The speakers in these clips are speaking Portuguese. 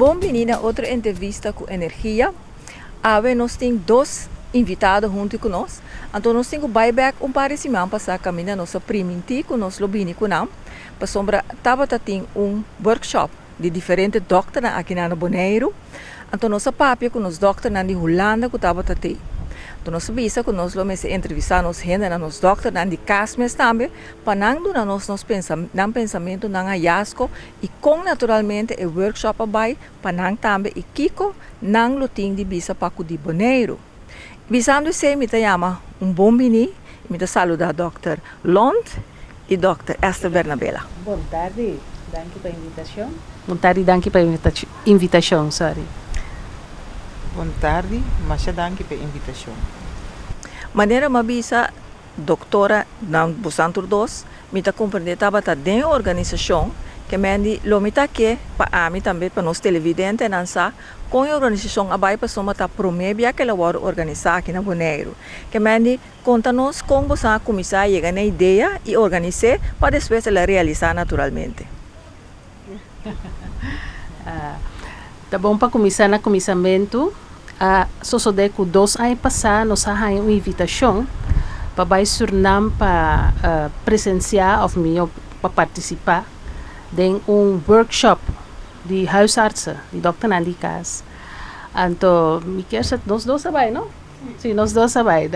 Bom menina, outra entrevista com energia. Ave nós tem dois invitados junto conosco. Então nós temos buyback par de semana para caminhar nossa priminti com nós lobini com nós. Para sombra tabata tem workshop de diferentes doutores aqui na Bonaire. Então nossa papia com os doutores na Holanda que tabata tem. Então nós visa que nós vamos entrevistar nos gente na nos doutores na de casmes também para não na nos pensamento na hallazgo e com naturalmente o workshop abai para não também e kiko não lutin de bisa para de Bonaire. Visando se me chama bom mini, me saluda Dr. Lond e Dr. Esther Bernabella. Boa tarde, danke pela invitação. Boa tarde, danke pela invitação, sorry. Boa tarde, mas danke pela invitação. Maneira mabisa doutora nang busantur dos, me ta compreender tabata den organização que mendi lo mita que pa ami também para nós televidente nansa com a organização abai para soma ta promebia que ela vai organizar aqui na Bonaire. Que mendi conta-nos como você começar a chegar na ideia e organizar para depois ela realizar naturalmente. Tá bom para começar no começamento. Só de que 2 anos passados nós temos uma invitação para Suriname para presenciar ou para participar de workshop de huisartsen, de Dr. Nandi Kaas. Então, me quer que nós dois sabem, não? Sim, nós dois sabem.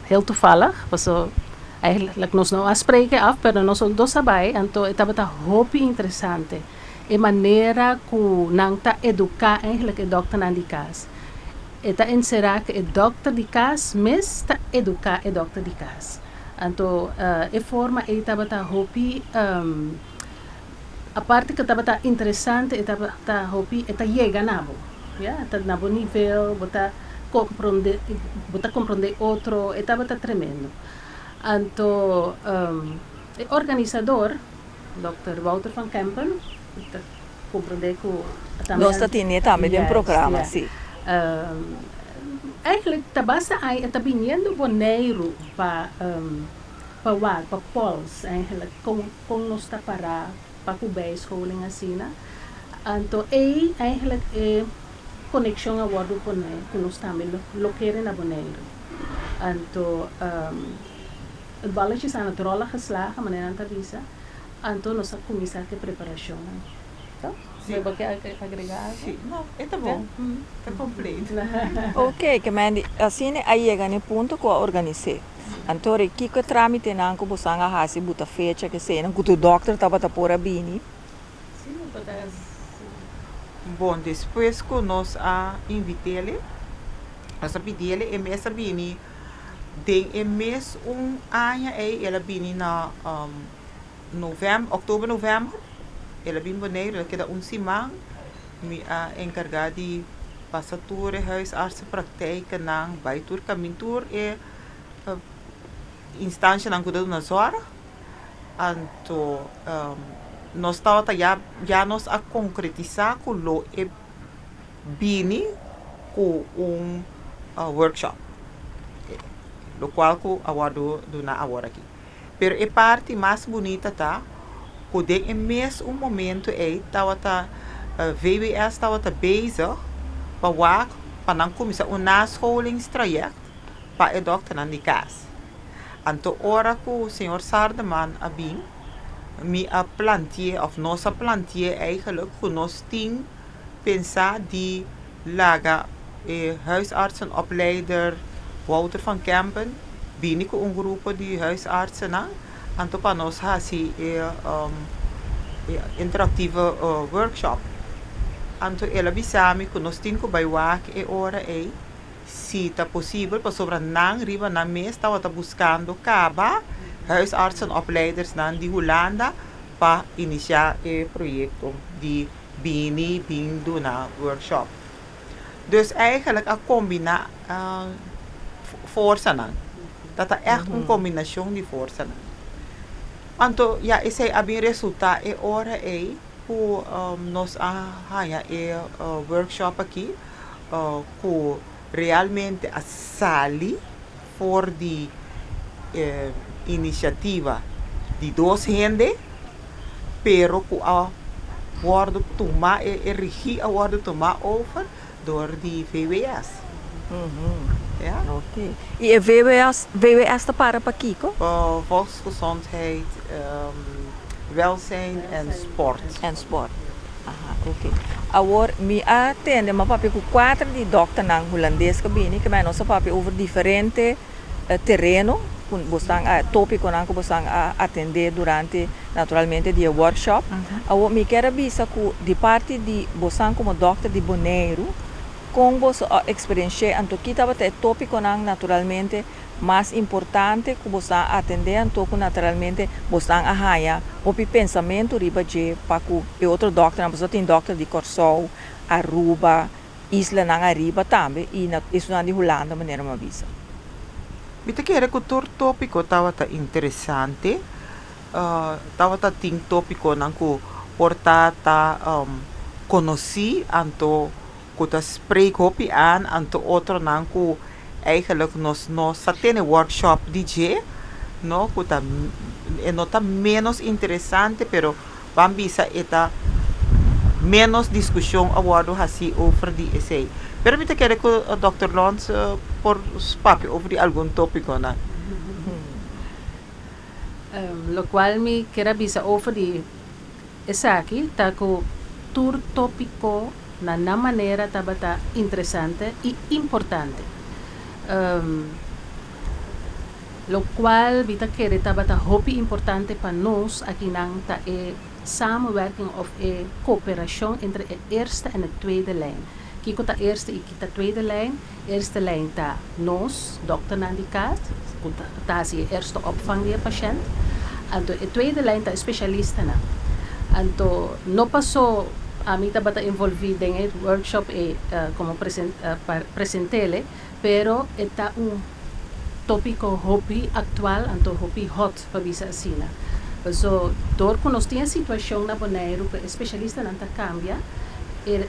Heel toevallig. Eigenlijk nós não spreken af, mas nós dois sabem. Então, het is heel interessante. A maneira que nós educar eigenlijk o Dr. Nandi Kaas. Eta inserá que o Dr. de Kaas mes ta educar o Dr. de Kaas. Então, a forma é tabata hopi a parte que estava interessante estava hopi eta chega nabo, ya, está nabo nível, bota compreender outro, estava tremendo. Então, o organizador, Dr. Wouter van Kempen, compreender que nós temos também um programa, sim. Eigenlijk tabasa ay está vindo Bonaire para Pols, eigenlijk com nós está para bij scholing assim, então eigenlijk conexão a bordo com nós também lokeren na Bonaire. Então o balletje is aan het rollen geslagen, meneer Antavisa. Então nós começar a preparação. Então, você quer agregar? Sim, não, está bom, está completo. Ok, que mandi assim aí chega no ponto que organizei. Então, que trâmite não que você anga hasi buta fecha que sei, não que o doctor estava a pôr a bini. Sim, bom, depois que nós invitei-lhe, nós pedimos-lhe, essa bini, tem mês ano aí, ela bini na outubro, novembro, ela bini Bonaire, ela queda semana, me encarregada de passatura, huisartsen, praktijk, na bijtour, camintour e instância na cuidado na zona, então nós estamos já nós a concretizar com lo e bini com workshop, lo qual que aguardo do na agora aqui. Pero a parte mais bonita tá, que é mesmo momento tá VWS tá bezig para não começar nascholingstraject para o Dr. Nandi Kaas. Então, ora que o senhor Sardeman abin, me a planteer, of nós a planteer eigenlijk, que nós temos pensar de laga huisartsenopleider Wouter van Kempen, binnen een groep die huisartsen, então para nós assim interactieve workshop. Então, ela bisami que nós temos que baiwak e ora se está possível, para sobre não riba na mesa, estava buscando caba huisartsenopleiders de Holanda para iniciar o projeto de bindo na workshop. Dus eigenlijk a combinar força, dat is echt een combinatie de força. Então, ja, esse é bem resultado e ora que nós workshop aqui, que realmente a sali for de iniciativa de 2 gente, pero que worden tomar regie worden tomar over door die VWS. Ja? Oké. E VWS está para Kiko? Volksgezondheid, welzijn en sport. En sport. Aha, oké. Agora, mi atende, mas papi com quatro de doctor nang holandês cabine, que mais nossa papi over diferente terreno, com bostang tópico nang que bostang atender durante naturalmente dia workshop. Agora, mi quero bisa que de parte de bostang como doctor de Bonaire, com você experiência, então que estava até tópico nang naturalmente mais importante que você atender, então naturalmente você arranha o pensamento riba de para que outro doctor, você tem doctor de Corsol, Aruba, Isla nang Arriba também e isso na de Holanda maneira uma visa. Bita kere que o tópico estava interessante, estava ting tópico nang ku portata conheci, então que ta spreek hopi aan anto outro nang ku eigenlijk nos satene workshop DJ no que ta nota menos interesante pero bambisa eta menos discussão awado hasi over die essay. Pero me te quero que o Dr. Lons por papi over die algum tópico na. Lo cual me quero bisa over die essa aqui tá com tour tópico na maneira tabata interessante e importante. Lo qual vita querer tabata hobby importante para nós aqui nang ta samenwerking of coöperatie entre de eerste en de tweede lijn. Kiko ta eerste en de tweede lijn. Eerste lijn ta nos, dokter nang die kaart. Ta is je eerste opvang die patiënt. En de tweede lijn ta specialisten na. En to no paso a mí estaba involvida en el workshop como presentele, pero está un tópico hobby actual, anto hobby hot para visa asina. So, door que nós temos situação na Bonaire, que especialista não está cambia,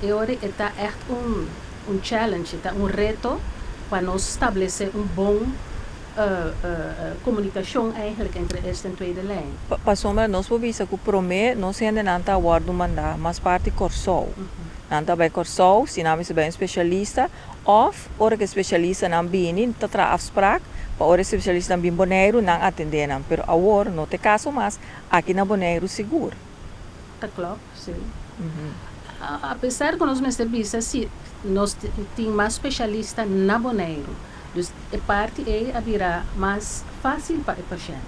agora está echt um challenge, está reto para nós estabelecer bom comunicação eigenlijk entre eerste en tweede lijn. Para sombra nós visa que prome nós ainda não está guardo mandar, mas parte Corsol. Não está bij Corsol, se não é bem especialista, of ora que especialista não bini, tá tra afspraak, para ora especialista não bin Bonaire não atender não, pero agora não tem caso mas aqui na Bonaire seguro. Tá claro, sim. Apesar que nós mestre visa se nós tem mais especialista na Bonaire. Dus a parte virá mais fácil para o paciente.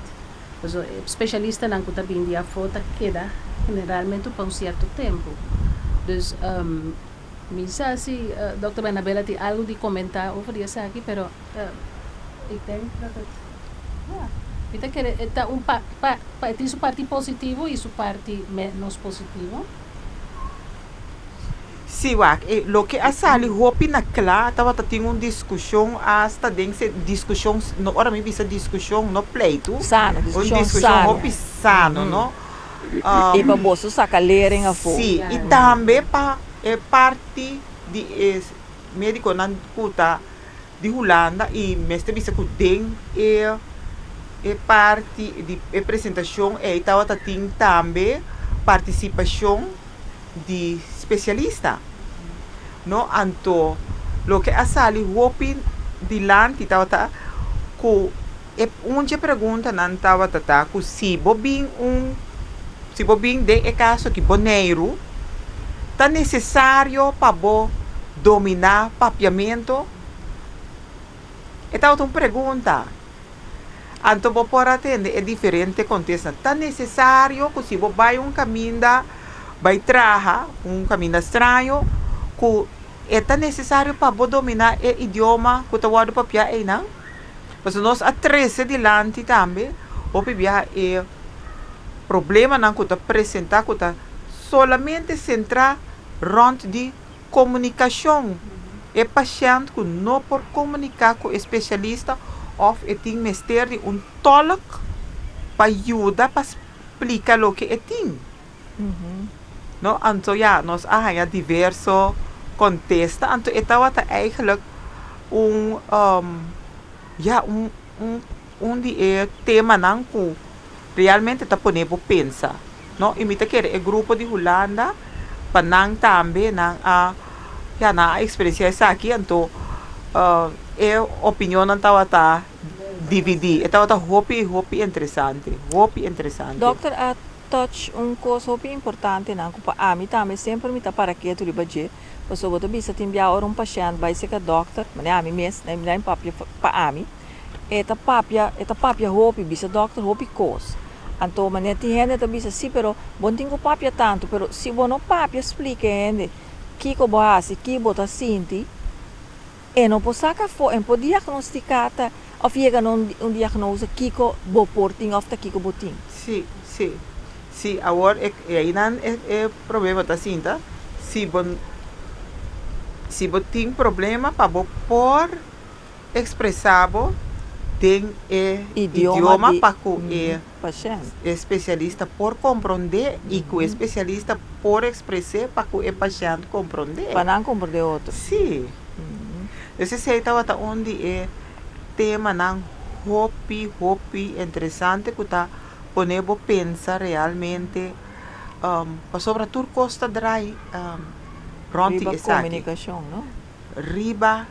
O especialista não está bem de afota queda generalmente por certo tempo. Dus misa assim, Dr. Benabella tem algo de comentar over isso aqui, pero eu tenho que está tem sua parte positivo e sua parte menos positivo. Sim, lo que a sali hopi na kla, tava tendo uma discussão, hasta dentro discussão, no ora me visa discussão no pleito. Sano, discussão sano. Hopi sano, no? E para você sacar lerem a fogo. Sim, e também para parte de médico na puta de Holanda e mestre visa que tem parte de apresentação e tava tendo também participação de especialista, no anto lo que a sali hopi di land tava ku unja pergunta nan tava tata ku si bobing de caso que Bonaire tá necessário para bo dominar papiamento tava uma pergunta anto bo por atender é diferente contesta tá necessário que si bo vai caminho vai trabalhar caminho estranho que é necessário para dominar o idioma que está guardado para aí não porque nós a 13 de lante também o pibia é problema não que está apresentar que está solamente centrar rond de comunicação é paciente que não por comunicar com o especialista ou tem mestre de tolk para ajudar para explicar o que é tem no, anto ja, nós há diversos contextos, anto estava eigenlijk de tema não que realmente está pondo pensar, no imita kere e grupo de Holanda panang tambe nang ya na experiência essa aqui então é opinião não tava tá dividir estava tá hopi interessante Dokter, a touch coisa muito importante na que a mim também sempre me tá para que tu ribaje. Você bota bisa timbia ora paciente vai ser que dokter, mas a mim mesmo, nem nem papia para a mim. Eta papia hopi bisa dokter hopi coisa. Então, mas tem gente que bisa sim, pero bom tenho papia tanto, pero se bom não papia explica gente que que boa que bota sinti, e não pode sacar fo, e pode diagnosticar of chega diagnose que que bo porting of que que boting. sim agora aí não é problema tá assim tá se você tem problema para por expressar tem idioma para que especialista por compreender e que o especialista por expressar para que o paciente compreender. Para não compreender outro. Sim. Esse sei estava onde é tema não hopi interessante que tá ponebo pensar realmente sobre tudo costa drai Riba comunicação, não? Riba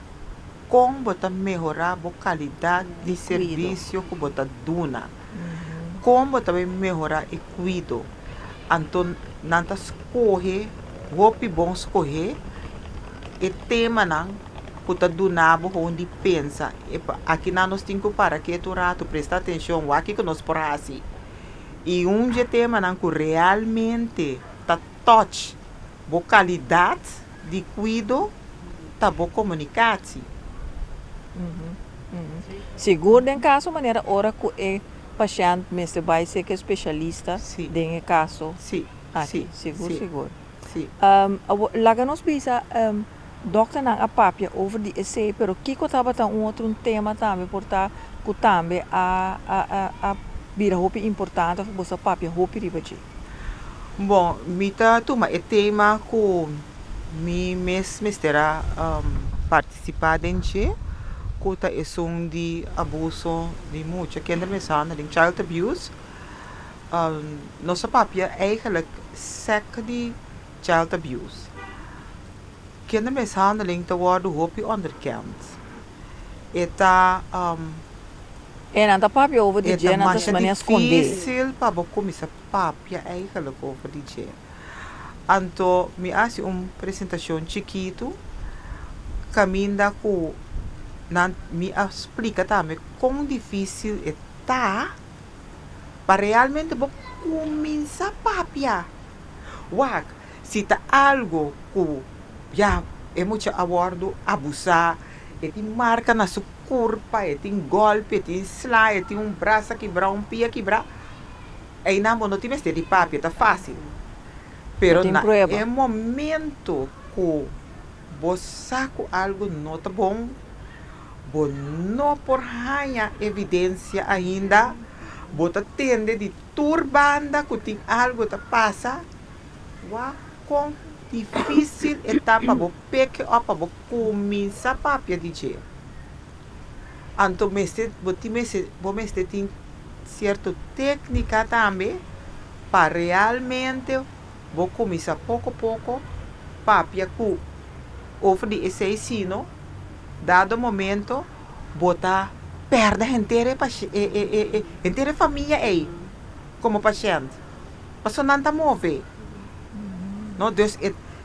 com bota melhorar a qualidade de serviço que bota duna. Como bota melhorar o cuidado. Então, nanta escolhe, hopi bom escolher e tema não puta dunabo onde pensa. Aqui nós temos para que tu rato presta atenção, aqui que nós por assim. E tema não que realmente tá touch boa qualidade de cuidado, tá boa comunicação. Seguro em caso maneira ora que é paciente mesmo vai ser que é especialista em caso. Sim. Seguro. Sim. Laga nos bisa dokter nang a papia over die essay, pero kiko taba ta outro tema também portar que também a vira hopi importante para você papia hopi ribaji. Bom, mita tuma é tema que mi mesmo terá participar dentro que tá é de abuso de muito que ainda me sana de child abuse. Nossa papia eigenlijk sek de child abuse. Kindermishandeling te worden hoop je onderkend. En aan de papia over die gen, dat is manier esconder. Het is difícil para você sa papia eigenlijk over die gen. Anto, me hace apresentação chiquito, caminda com, me explica também quão difícil está para realmente você começar papia. Wag, se tá algo que já é muito abordo abusar, tem marca na sua curva, tem golpe, tem slide, tem braço quebrar, pé quebrar. Aí não tem mais de papel, tá fácil. Pero é momento que você saca algo não tá bom, você não por ranha evidência ainda, você tende de turbanda que tem algo que passa, com difícil etapa bo peke apa bo começar papia DJ. Anto meste bo meste tem certa técnica também para realmente bo começar pouco a pouco papia ku over de esse sino dado momento bota perda inteira família aí como paciente. Passou não tá mover. No, dus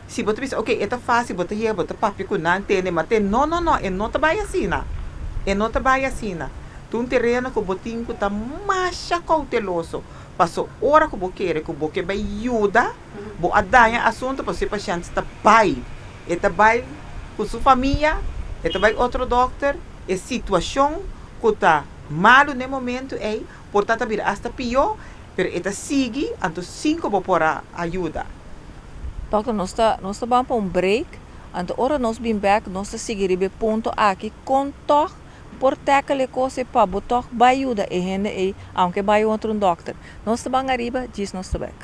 se você pensa, ok, é fácil, você hier, você papi com não tem, mas tem, não, não trabalha assim, não trabalha assim. Um terreno que você tem que estar mais cauteloso, passou hora que você quer, vai ajudar, você dá assunto para o paciente estar bem, vai com sua família, vai outro doctor, é situação que está mal no momento, portanto, vir hasta pior, mas sigue, então 5 vou por ajuda. Dokter, nós vamos para break. Então, ora nós vamos back, nós seguir ponto aqui, com toch, por tackle coisa para botar vai ajuda e gente aunque vai outro doctor. Nós vamos arriba, diz nós back.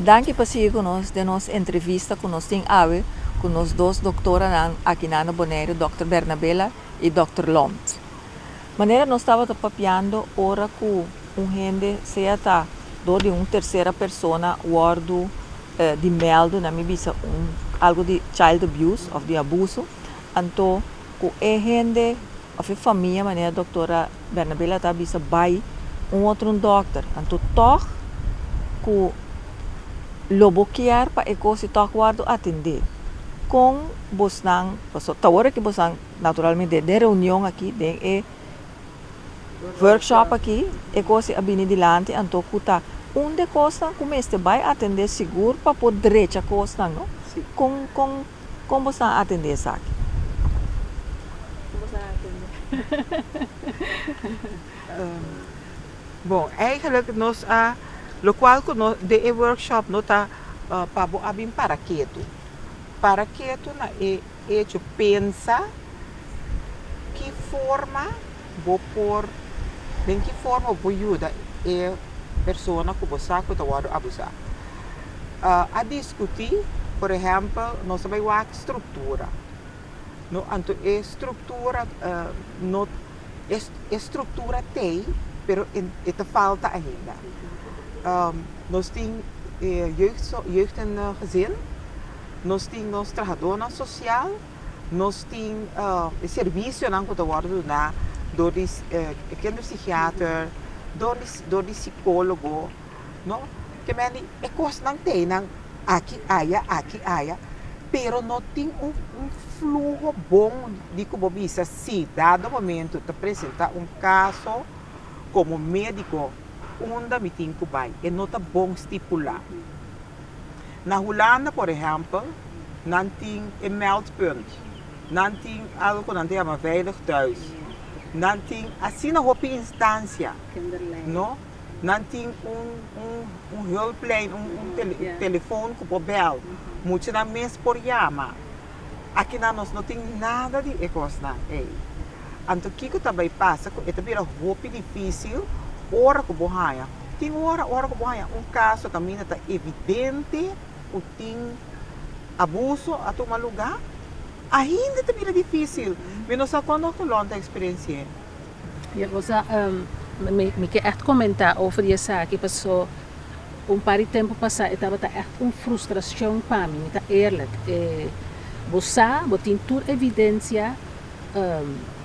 Danke por seguir conosco de nossa entrevista com nós tem ave com nós dois doutoras aqui na Bonaire, Dr. Bernabela e Dr. Lomt. Maneira nós estava papiando ora com gente seja tá de uma terceira pessoa guardo de meldo na minha bisa algo de child abuse ou de abuso, então com gente of a família maneira a doutora Bernabela tá bisa vai outro doctor, então toch com loboquear para ecosi toch guardo atender com bosnang tá hora que bosnang naturalmente de reunião aqui de workshop aqui ecosi abini dilante então kuta onde costa comeste vai atender seguro para poder direita costa não com você atender isso aqui Bom, eigenlijk nós lo qual de workshop nós para abrir para quieto na hecho pensa que forma vou por em que forma vou ajudar pessoa que você que está abusar a discutir por exemplo nós vai a estrutura no anto estrutura no estrutura tem pero te falta ainda nós tem jeugd en gezin nós tem nós trabalhadora social nós tem serviço não que worden na door die kinderpsychiater door die psicólogo no que men é coisa não tem não aqui aya pero não tem fluxo bom de como bisa se dado momento te apresentar caso como médico onde me tem que vai é não tá bom estipular na Holanda por exemplo não tem meldpunt não tem algo que não tem uma veilig thuis não tem assim na outra instância não tem hulplijn telefone que pode bel moet je dan mensen por chama aqui nós não tem nada de coisa não então o que também passa é também roupa difícil hora que borraia tem hora que borraia caso também está evidente o tem abuso a tomar lugar ainda também é difícil mas nós quando a experiência ja você me quer echt comentar over je zaak ik was zo paar de tempo passado estava echt frustração para mim tá eerlijk você tem toda evidência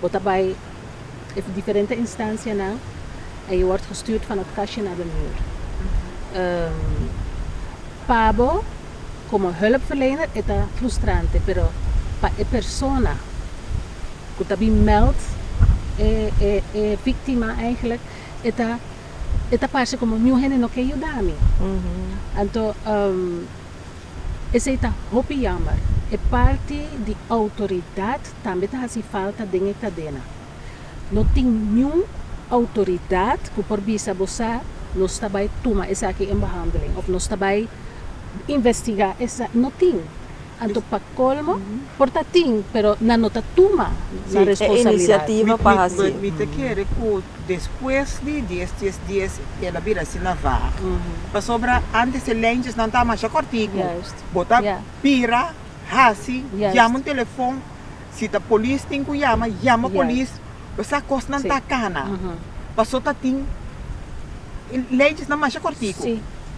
você vai em diferente instâncias não en je wordt gestuurd van het kastje naar de muur Pabo como hulpverlener is dat frustrante pero para a persona que também meldt víctima eigenlijk esta parece como meu gente não quer ajudar-me então esse está muito jammer é parte de autoridade também está assim falta de cadena não tem nenhuma autoridade que por bisa você não está vai tomar essa aqui em behandeling of não está vai investigar essa não tem então para colmo portatim pero não está toma na responsabilidade iniciativa para assim me te quer que depois de 10 dias ela vira assim na vá para sobra antes de lentes não está mais cortico botar pira assim chama um telefone se a polícia tem que chama a polícia essa coisa não está cana passou tá tem lentes não mais cortico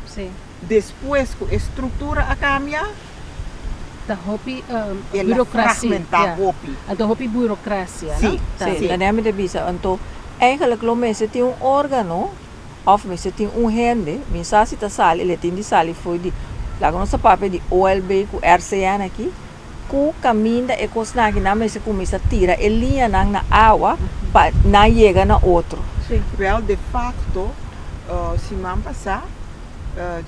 sim depois que a estrutura a cambia da hopi burocracia da hopi burocracia sim dan hebben we bisa então eigenlijk lo mensen tem órgano of mensen tem gente mensagem ta sali ele tem de sali foi de lá nossa papel de OLB com RCN aqui com caminho da ecosna que na mesa começa a tirar a linha na água para não chegar na outro wel de facto se man passar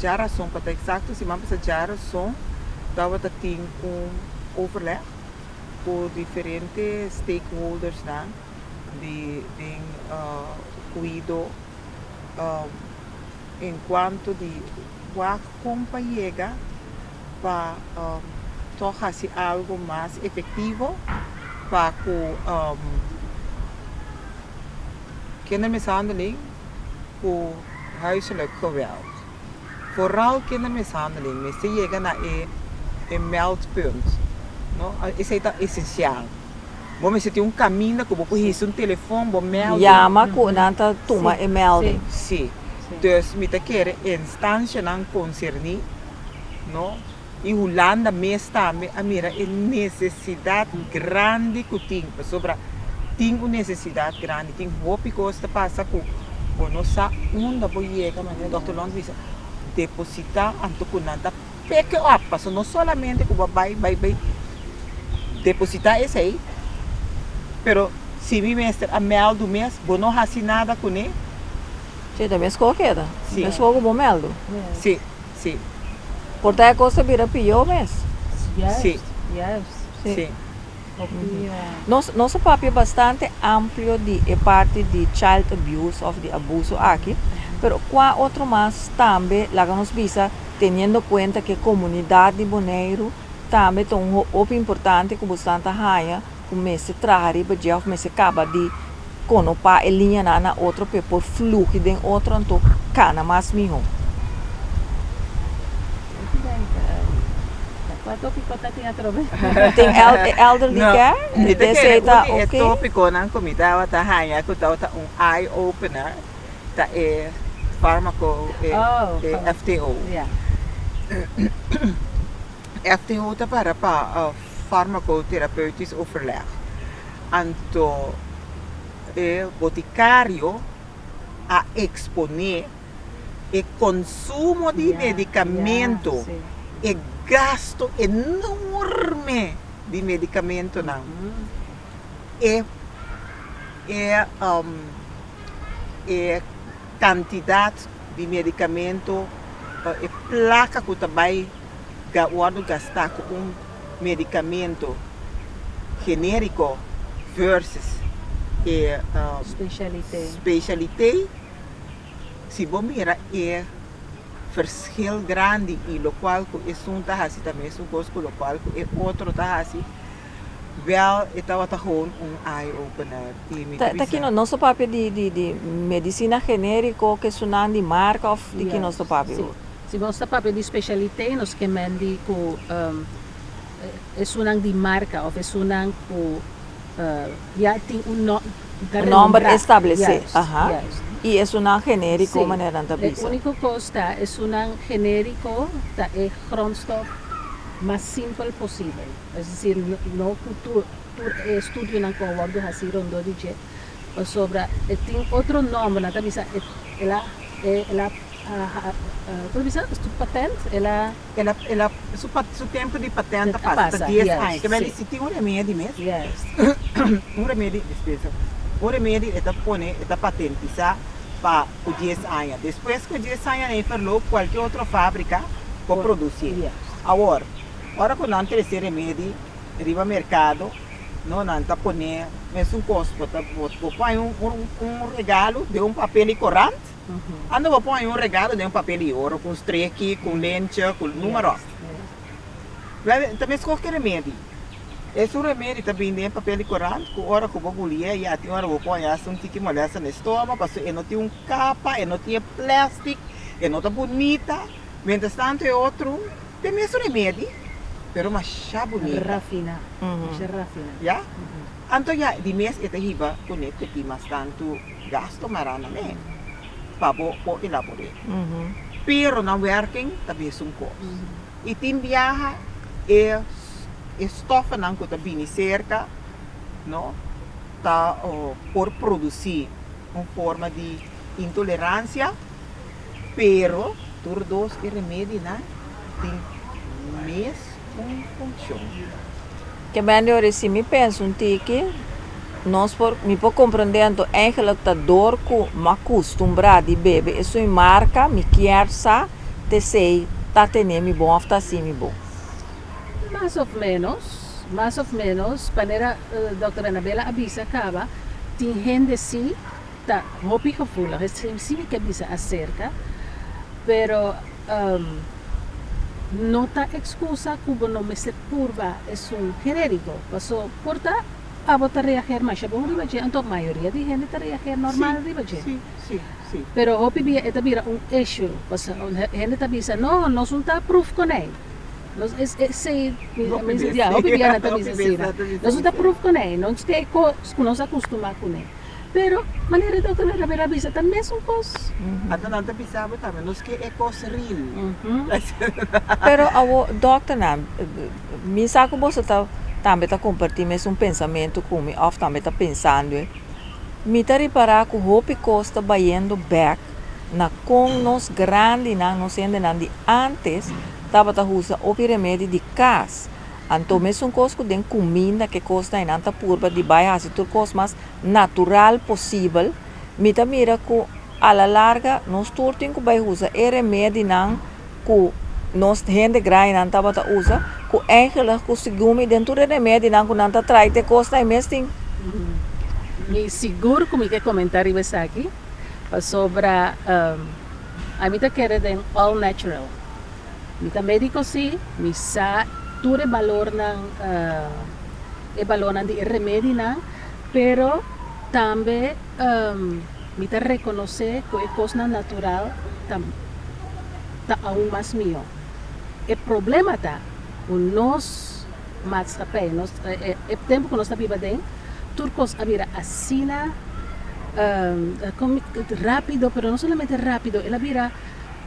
já razão para exato se man passar já razão dat tem overleg com diferentes stakeholders de cuido enquanto de a companhia para tornar-se algo mais efetivo para kindermishandeling com huiselijk geweld. vooral kindermishandeling, men se llega naar een meldpunt. No? Isso é essencial. Bom, se tem caminho que você pode um telefone, você melda. Llama com nanta toma e melding. Sim. Dus met quer instância não concernir, no? E Holanda mesmo a mira é necessidade grande que tem uma necessidade grande, tem roupa que custa passar com, não sabe onde vai chegar, mas o doutor Long diz depositar anto com nada, pick up, so não somente que vai depositar esse aí, pero se me mestre a mel do mês, você não faz nada com ele. Sim, também escolhe, Sim. escolhe o bom meldo. Sim, sim. Portanto, a coisa vira pior mesmo. Sim. Yes. Sim. Nosso papel é bastante amplo de parte de child abuse ou de abuso aqui, mas qual outro mais também lá nos visa, tendo em conta que a comunidade de Bonaire também tem um papel importante que bastante raia, como se trabalha para já como se acaba de conopar a linha na outro por fluxo de outro então cana mais melhor. Quanto picota tem a trove? Tem elderly care? Desse tá ok? É tópico na comida, tá raia, que tá eye opener, tá é fármaco FTO. Yeah. FTO tá para farmacoterapeutische overleg. Anto o boticário a exponer o consumo de medicamento e gasto enorme de medicamento não. E quantidade de medicamento e placa que também gastar com medicamento genérico versus specialité. Se você mira é verschil grande e o qual é tá assim também é o qual é outro tá assim. Wel, estava gewoon eye opener. Tá aqui no nosso papel de medicina genérico que sunan de marca ou de que nosso papel. Se nosso papel de specialité nos que mendi com é sunan de marca ou é sunan com já tem número estabelecido. Yes, Ajá. yes. E é um genérico Sim. maneira de O único costa é um genérico da é grondstof mais simples possível. É dizer, no estudo não concordo assim rondo de jet. Sobre tem outro nome na tabisa ela como diz isso patent ela su tempo de patente passa 10 anos. Que vai se tem um remédio mesmo. Yes. Um remédio despesa. O remédio está pone está patentizar para o 10 anos. Depois que o 10 anos é falou qualquer outra fábrica para produzir. Yes. Agora que não tem esse remédio, arriba ao mercado, não está pone mesmo custo, põe um regalo de papel corante. Ando vou pôr regalo de papel de ouro com streque, com lente, com número. Também qualquer remédio. Esse remédio também tem papel corante, com hora que vou bolir, e até hora vou pôr um tique molesta no estômago, porque não tem capa, não tem plástico, não está bonita. Mientras tanto é outro, tem mesmo remédio, pero mais bonita. Rafina. Já? Então já, de mês é terrível, com que tem mais tanto gasto marana, né? Para elaborar. Pero na working, também é custo. E tem viaja, estofa não que também cerca, não? Tá por produzir uma forma de intolerância, pero todos os remédios têm mesmo função. Que bem de se me penso que nós me pode compreender então eigenlijk dat door que me acostumbrar de beber é sua marca me quer sa te sei tá tendo me bom ou tá sim me bom. Mais ou menos, para a doutora Anabela avisa acaba, tem gente sim, tá hopi gevoelig, sim que avisa acerca, pero não tá excusa que não me se curva é genérico, passou porta a botar reagir mais, bom riba então a maioria de gente tá reagir normal riba Sim. Sí. Pero hopi bia eta bira un issue. Basta gente ta bisa no, no sulta proof con ei. Nos sei Hopi bisa. ya, hopi bia na ta Hopi bisa bisa, sira. ta bisa No sulta sira. proof con ei, non ste ko nos acostuma con ei. Pero maneira de outra vera bisa também são cos. Ato nanta pisaba também, nos que é coisa real. Pero awo doctor na mi saco você tá também tá compartilhando mesmo um pensamento comigo, of também tá pensando, me tá reparar que o hope costa baiando back na com nos grande na nos ainda na de antes tava tá usa o remédio de cas. Então mesmo coisa den comida que costa em anta purba de baia se tudo coisa mais natural possível, me tá mira que a la larga nós tortem que vai usar remédio não que nós gente grande não tava tá usa que eigenlijk que segundo dentro do remédio não que não tá traz te costa e mesmo Me seguro que me quer comentar isso aqui sobre a mim tá querendo all natural. Me tá médico sim, me sa tudo valor não é valor não de remédio não, pero também me tá reconhecer que é coisa natural tá aún mais melhor. O problema tá o nós maatschappij, o tempo que nós está vivendo, turcos habira assina rápido, pero no solamente rápido, ela vira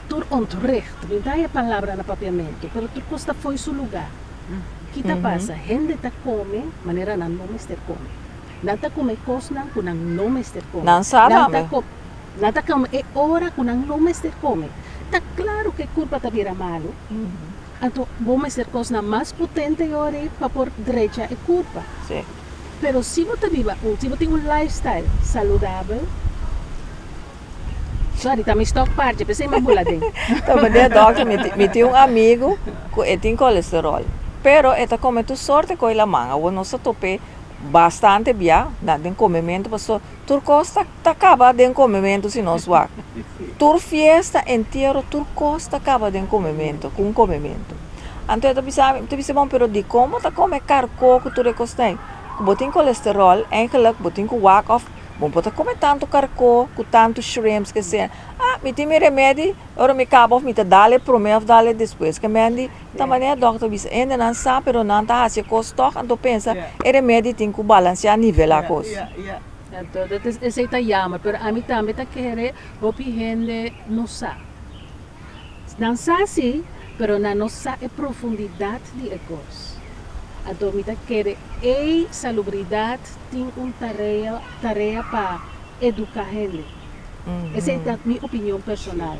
tur onterecht, não tem a palavra no papiamento, pero turcos está foi seu lugar. O que tá passa? Gente está come, maneira não mister come. Não tá come coisa que não mister come. não sabe. Não tá come é hora que não mister come. Tá claro que a culpa tá vira malo. Então, vamos ser coisa mais potente agora para por direita é culpa. Sim. Pero se você viva, se você tem um lifestyle saudável, sorry, tá me stock parte, pensei uma buladinha. Então, de doctor, me tem um amigo que tem colesterol. Pero esta come tu sorte com a manga, o nosso tope bastante bia, na den comimento, passo tur costa tá acaba den comimento se nós va. Tur fiesta inteiro tur costa acaba den comimento, com comimento. Então tu bisa bom, pero de como tá come carco que tu recostei. Botin colesterol, eigenlijk botin ku walk off, bom pode comer tanto carco, com tanto shrimps que seja. Me tem remédio, ora me acaba me dale prometo dale depois que me também a doctor diz ainda não sabe, pero não tá se custo, então pensa, remédio tem que balancear nível a coisa. Então, esse está jammer, pero a mim também tá querer hopi gente não sabe. Não sabe sim, pero não sabe a profundidade de coisa. Então, me tá querer a salubridade tem uma tarefa para educar gente. Essa é a minha opinião personal.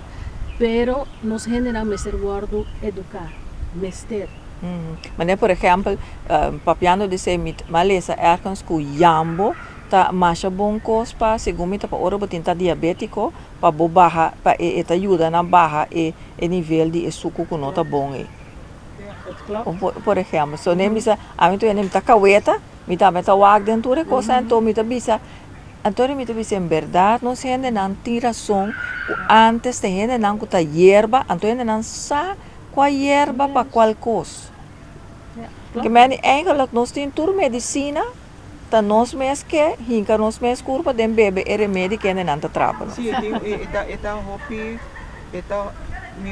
Pero nós generamos mester guardo educar, mester. Mas, por exemplo, papiando de ser mit malesa ergens ku jambo, ta masha bom cospa, segundo me tá para ora botin tá diabético, para bo barra, para eta ajuda na barra e nível de suco que não tá bom por exemplo, so nem bisa, a mim tu nem tá caueta, me tá wag dentro de coisa, então me tá bisa. Então, me diz em verdade, não se ainda não tem razão, antes de ainda não com a hierba, então ainda não sabe qual hierba para qual coisa. Porque, eigenlijk, nós temos toda medicina, tá nós mesmos que, hinca nós mesmos curva de bebê, é remédio que ainda não está trabalhando. Sim, esta hopi,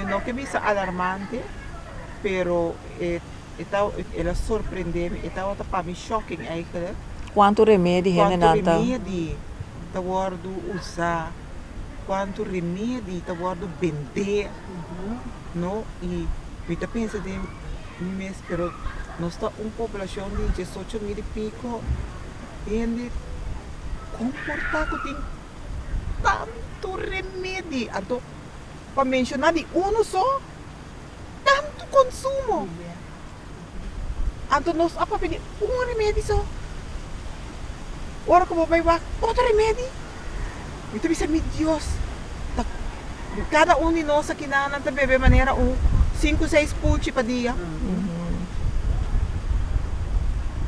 não que me alarmante, pero ela surpreende-me, ela para mim shocking eigenlijk. Quanto remédio ainda não está? Quanto remédio está guardo usar, quanto remédio está guardo vender, não? E me está pensando de mim mesmo, pero nós está uma população de 18 mil e pico, e comportar que tem tanto remédio, então para mencionar de só, tanto consumo, então nós para pedir remédio só. Ora como vai outro remédio. Então bisa mi Deus. Cada um de nós aqui na bebe maneira 5, 6 pulchi pa dia.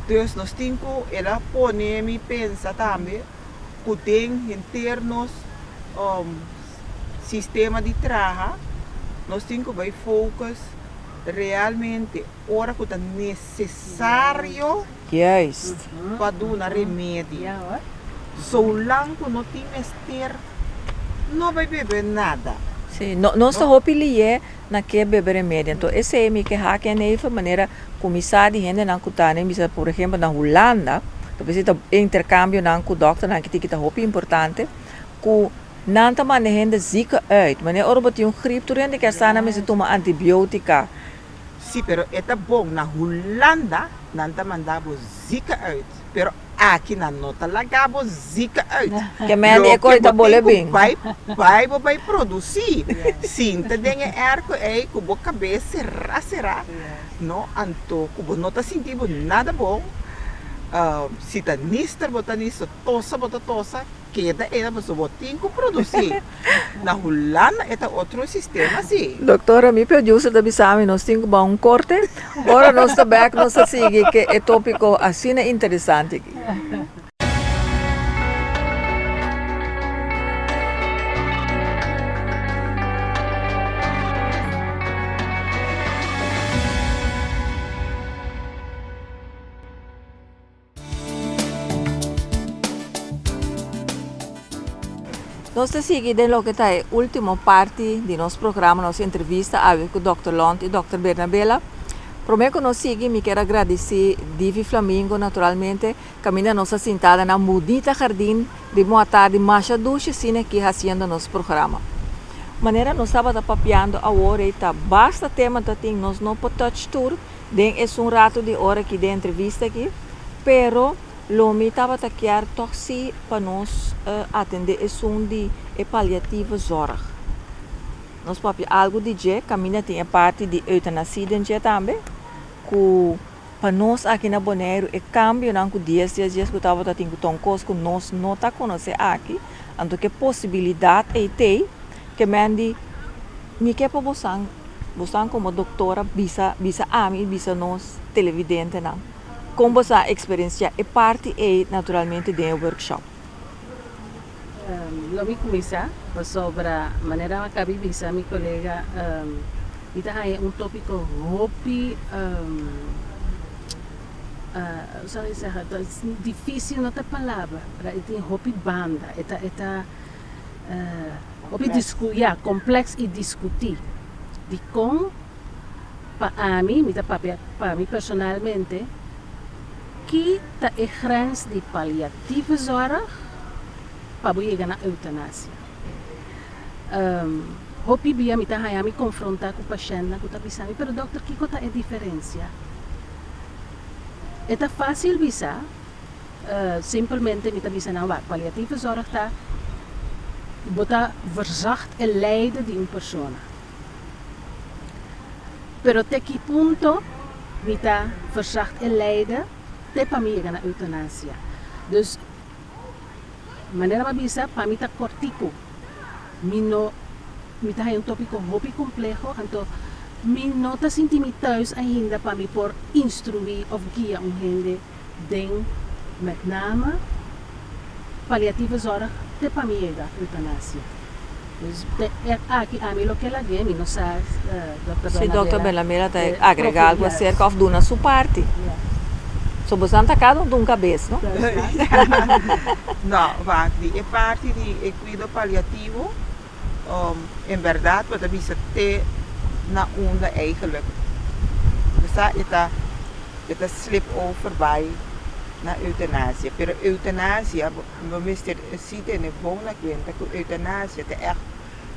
Deus nós temos ela pone me pensa também que tem internos sistema de trabalho. Nós temos que vai focus realmente ora que é necessário para dar remédio. So lang que não tem mester não vai beber nada. Sim, nós estamos hopi na que beber remédio. Então, esse é que há neva maneira começar de gente não cutar, por exemplo, na Holanda, talvez então intercâmbio não com o doutor, não que tem hopi importante, que não tá maneira zica uit, mas é hora de gripe, tu gente que está na mesa toma antibiótica. Sim, pero é bom na Holanda, não tá mandando zica uit, pero aqui na nota lagabo zica uit. Que men é coisa boa bem. Vai produzir. Sim, tá dentro erco é com a cabeça será, não, anto, com não tá sentindo nada bom. Se tá botanista, tosa, queda era mas o botinho produzir. Na Holanda é outro sistema assim. Doutora, me pediu se da bisami nós temos um corte. Agora nós está back, nós sigue que é tópico assim é interessante. Nós seguimos lo que está a última parte de nosso programa, nossa entrevista com o Dr. Lont e Dr. Bernabela. Primeiro que nós seguimos, me quero agradecer Divi Flamingo, naturalmente, caminha nossa sentada na bonita jardim de boa tarde, Masha Duche, cine aqui fazendo nosso programa. Maneira nós estava papeando a hora e tá basta tema que tem nós não podemos touch tour, den é rato de hora aqui de entrevista aqui, pero Lomi estava a querer torcer para nós atender de paliativa zorg. Nós papi algo de je, caminha tem a parte de eutanasia de também, que para nós aqui na Bonaire é cambio não com dias que estava a ter que nós não tá conhecer aqui, então que possibilidade é ter que mande me quer para você como doutora bisa nós televidente não. Como essa experiência é parte naturalmente de um workshop. Lomi começar sobre a maneira que eu bisa minha colega ita é tópico hopi sorry difícil não tem palavra para tem hopi banda hopi discutir complexo e discutir de como para mim personalmente que está a grens de paliativa zorg para chegar na eutanásia. Hopi bia me tá me confrontar com o paciente, com o paciente, pero doutor, que é a diferença? É fácil bisa, simplesmente me tá bisa não vai paliativa zorg tá, bota verzacht o lijden de uma pessoa. Pero até que ponto me tá verzacht o lijden até para mim na eutanásia. Dus, maneira mabisa, para mim está cortico. Me está tópico muito complexo, então, me não está sentindo thuis ainda para mim por instruir ou guiar gente den, met name, paliativa zorg, até para mim da eutanásia. Dus, aqui, a mim, o que ela ganha, não sabe, Dr. Bernabela. Sim, Dr. Bernabela está agregar algo acerca de uma sua parte. So, você está cada um de cabeça, não? Não, vai, é parte de cuidado paliativo, em verdade, para você ter na onda eigenlijk. Você está slip over bij na eutanasia. Pero eutanasia, vamos ter sido ne bom na conta que eutanasia é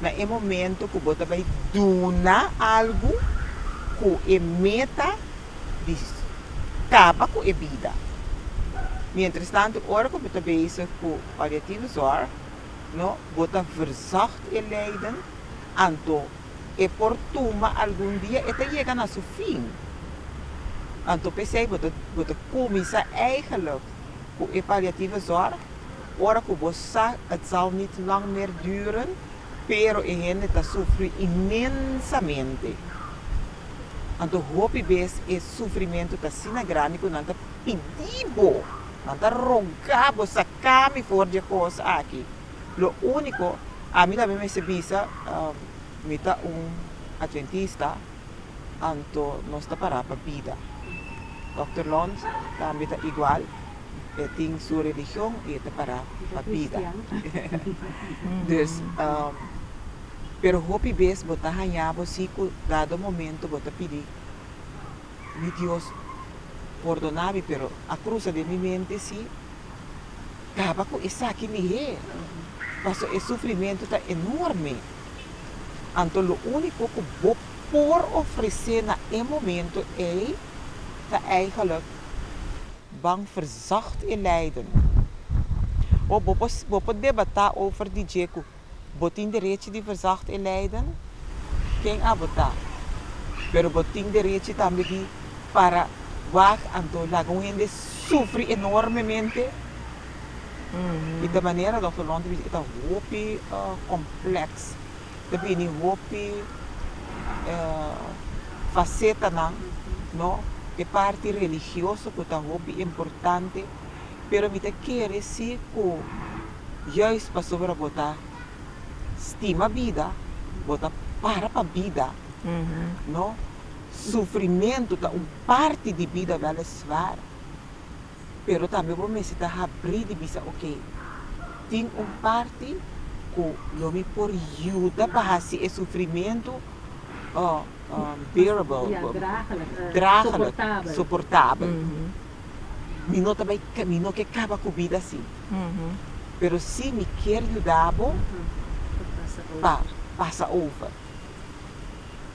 na momento que você vai donar algo que é meta de acaba com a vida. Mientras tanto, agora que você está bezig com paliativa zorg, você verzacht o lijden, então, é por toma algum dia, até chegar na seu fim. Então, pensei, você começa eigenlijk com a paliativa zorg, agora que você het zal niet lang meer duren, pero a gente está sofrendo imensamente. Então, hopi bes é sofrimento está sina grande quando está pedindo, está rogando, sacar-me fora de coisa aqui. O único, a mim também me serviça, me está adventista, então nós está para a vida. Dr. Lons também está igual, tem sua religião e é para a vida. Dus, pero hopi vez bota hanhabo si dado momento bota pedir mi Dios perdoname, pero a cruza de mi mente si acaba com isso aqui me é. Mas o sofrimento está enorme. Então, o único que vou por oferecer naquele momento é eigenlijk bang verzacht in lijden. We moeten debatteren over die jeku. Botin de reetje die verzacht in lijden. Geen abota. Pero botin de reetje também die para wag anto lagun gente sofre enormemente. E da maneira Dr. Londres é hopi complexo. Também nem hopi faceta não. É parte religiosa que está muito importante, pero me quer dizer que juist para sobre botar estima a vida, botar para a vida, não? Sofrimento está parte de vida wel zwaar, pero também vou me sentar abrir de bisa, ok, tem parte que não me por ajuda para esse sofrimento bearable, draaglijk, suportável. Mino também caminho que acaba com a vida assim. Pero se me quer ajudar, passa over.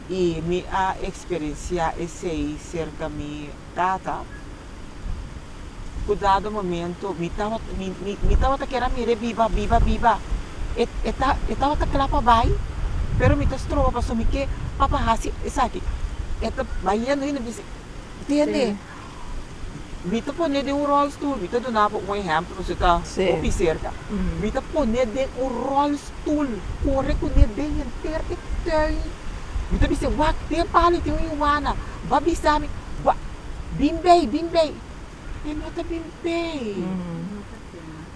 E minha experiência é cerca de tata. Cuidado momento, me tava querendo me viva. Estava clapa vai, pero me trova para me que papa hasi, sabe? Eta baiano ainda disse, entende? Me tá poner de rolstoel, me tá donava exemplo, você tá op cerca. Me tá poner de rolstoel, corre com de inteiro e tuin. Me tá disse, wak, tem pali, tem iwana, babi sami, bimbei. E não tá bimbei.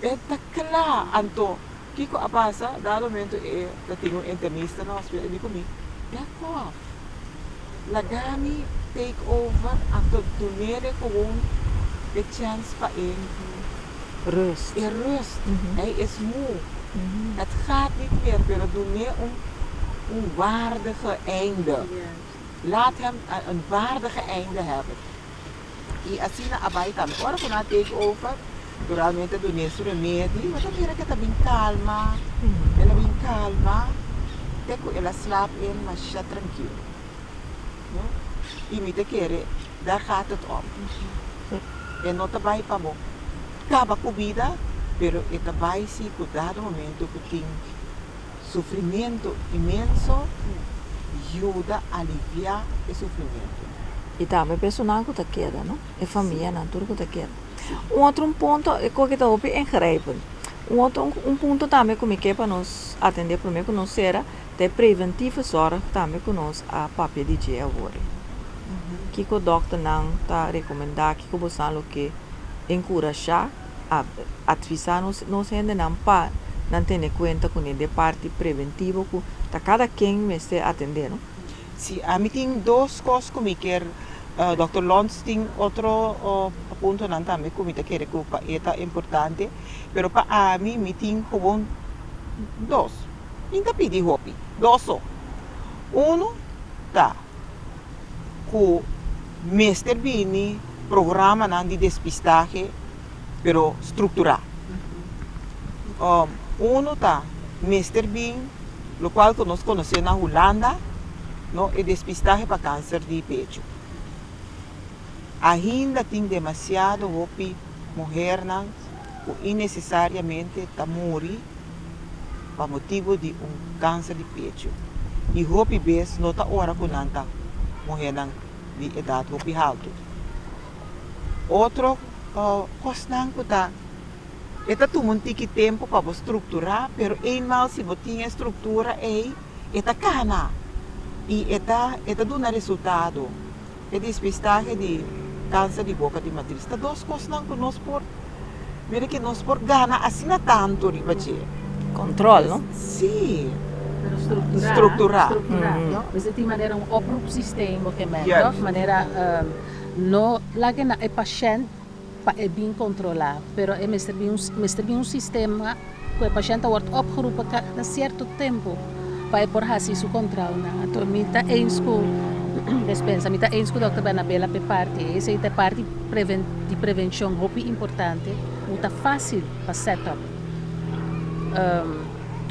Eta klar, anto, kiko apasa, dado momento é, tá tinha internista no hospital, digo me, back off. Lagami take over anto doneren gewoon de chance para rust. Rust. Hij is moe. Het gaat niet meer, maar doneer een waardige einde. Laat hem een waardige einde hebben. E assim na abaita, agora quando take over, durante doneer su remedie, mas também que tá bem calma. Ela bem calma. Teco ela slaapt in, maar já tranquilo. E me te querer, daar gaat het om. En não trabalha para bom. Acaba com a vida, pero é trabalho se por dado momento que tem sofrimento imenso, ajuda a aliviar o sofrimento. E também personal que está queda, não? É família, não, tudo que está queda. Outro ponto é que está op ingrijpen. Outro ponto também que para nós atender primeiro que nós será de preventieve zorg também que nós a papel de dia agora. Que o doctor não está recomendando que o bolsalo que encorajar a advisar nos gente não para não ter conta com de parte preventiva que tá cada quem me está atendendo. Sim, a mim tem duas coisas que me quer Dr. Lons tem outro ponto não também que me quer que é importante, pero para a mim me tem gewoon dois. Ainda pedi hobby, dois só. Tá. Que Mr. Bini programa de despistagem, pero estrutural. Tá, Mr. Bean, o qual nós conhecemos na Holanda, no, é despistagem para câncer de peito. Ainda tem demasiado hopi mulher que innecessariamente está morrer por motivo de câncer de peito. E hopi vez não está hora com nanta mulher de idade hopi alto. Outro coisa que está tomando um pouco de tempo para estruturar, pero eenmaal se você tem estrutura está cana e está dando resultado. É despistagem de câncer de boca de matriz. Está duas coisas que nós por, mira que nós por gana assim tanto de fazer. Controle, não? Sim. Estruturar. No? Você tem maneira oproep systeem, de maneira não lagi na paciente é bem controlado, pero é mesmo um sistema que o paciente wordt opgeroepen na certo tempo para por fazer seu controle. Então, mita eens com dispensa, mita eens com o Dr. Banabela pe parte, essa é a parte de prevenção, muito importante, muito fácil para setup.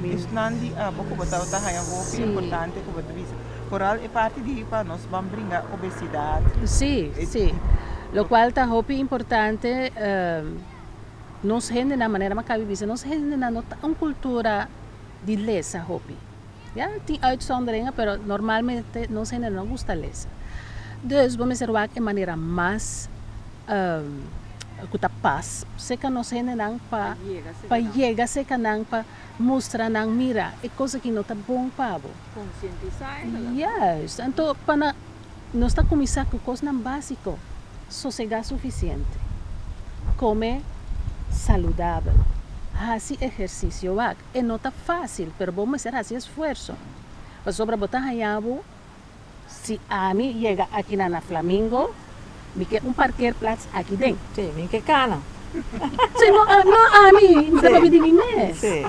Is nandi boko botao ta haya hopi importante ko botabisa. Vooral e parte di pa nos van bringa obesidade. Sim, sim. Lo qual está muito importante. Nós gente na maneira que vivemos, nós gente na cultura de lesa hopi. Ja, tem uitzonderingen, mas normalmente nós gente não gosta de lesa. Dus vamos ser de maneira mais paz, se que nós gente não para chegar, se que não para mostrar não mira, é coisa que não está bom para você. Conscientizar. Yes, então para nós está começar com coisas básicas, sossegar suficiente, comer saudável, fazer exercício, e não está fácil, mas vamos fazer esforço. Para sobre botar hayabo, se a mim chega aqui na Flamingo, me quer parqueerplaats aqui dentro. Sim, me que cana. Sim, não a mim, não para pedir mais. Sim.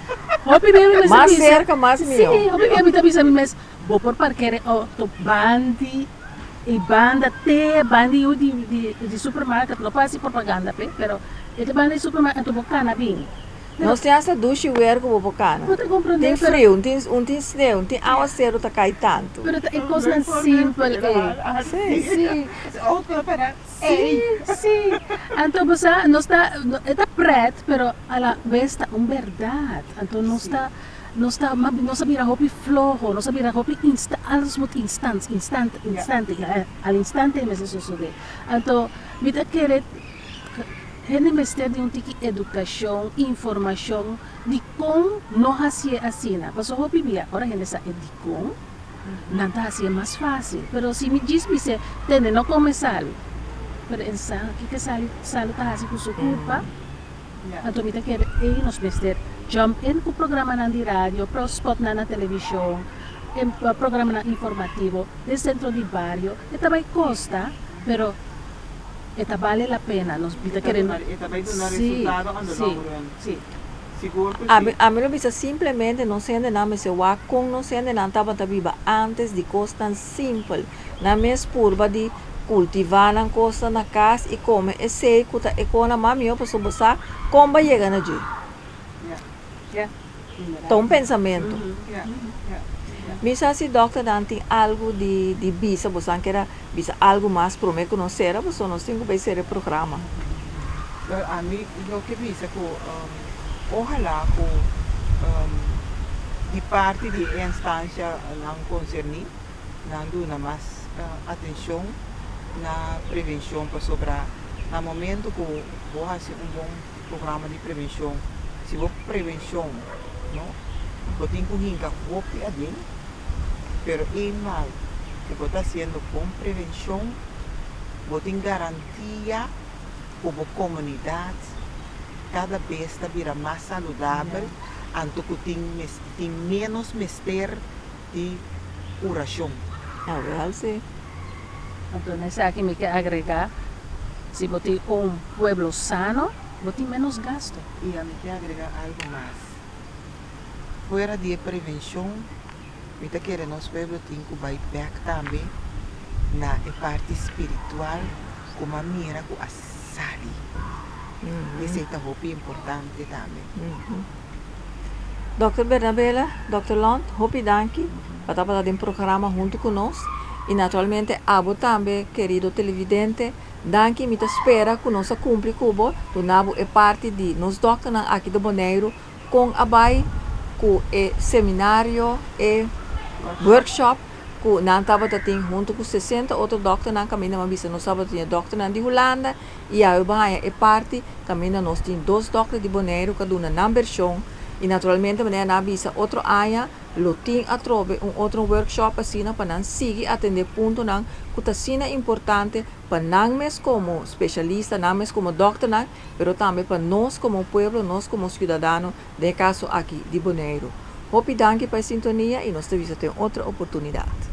Mais cerca, mais melhor. Sim, eu me avisa mas vou por parqueer to bandi e banda te bandi de supermercado, não passa propaganda, pero esse bandi de supermercado vou cana bem. Nós temos essa ducha e o com o cana. Tem frio, tem sneeuw, tem água zero tá cai tanto. Pero é coisa simples, Sim. Sim. Então você não está preto, pero a la vez está verdade. Então não está vira roupa flojo, não está vira roupa alles moet instante, al instante mesmo suceder. Então, me dá querer gente mestre de educação, informação de como não fazer assim. Mas o hobby minha, agora gente sabe de como, não está assim mais fácil. Mas se me diz que tem não começar, mas que sal está assim com sua culpa, então me quer nós mestre jump in com o programa na rádio, pro spot na televisão, programa informativo, de centro de barrio, e também custa, pero esta vale a pena, nós queremos. Esta vai dar resultado no long run. Sim. Seguro que sim. A mim não precisa simplesmente não sendo nada, mas eu acho que não sendo nada estava viva antes de coisa tão simples, na mesma curva de cultivar na costa na casa e comer, e sei que é com a mami eu posso passar como vai chegar na dia. Então um pensamento. Misa se doctor dan tem algo de visa, você que era visa algo mais para me conhecer, você não tem que ser o programa. A mim eu que visa que ojalá que de parte de instância não concernir, não dá mais atenção na prevenção para sobrar. No momento que vou fazer bom programa de prevenção, se vou prevenção, não, vou ter que rincar o que é dentro. Pero mal que você está fazendo com prevenção, você tem garantia para a comunidade cada vez está vira mais saudável, anto que tem menos mister de oração. É real, sim. Então, nessa aqui me quer agregar, se você tem pueblo sano, você tem menos gasto. E a mim quer agregar algo mais. Fora de prevenção, eu quero que nosso pueblo tenha que vai back também na parte espiritual, como a mira com a sali. Esse é muito importante também. Dr. Bernabela, Dr. Lont, hopi danki, para estar em programa junto conosco. E naturalmente, abo também, querido televidente, danki, me espera que nós cumpre cubo, do nabo é parte de nós doctor aqui do Bonaire, com a bai, com o seminário e workshop, que não estava junto com 60 outros doctores na caminho, mas nós estávamos tinha doctor de Holanda e a Bahia é parte, caminho nós tínhamos 2 doctores de Bonaire, cada um na versão. E naturalmente, na visa outro área, tem a trobe outro workshop assim para não seguir atender ponto não que é importante para nós como especialista, nós como doctor, mas também para nós como povo, nós como cidadãos, de caso aqui de Bonaire. Hope danke para a sintonia e nós te visitamos outra oportunidade.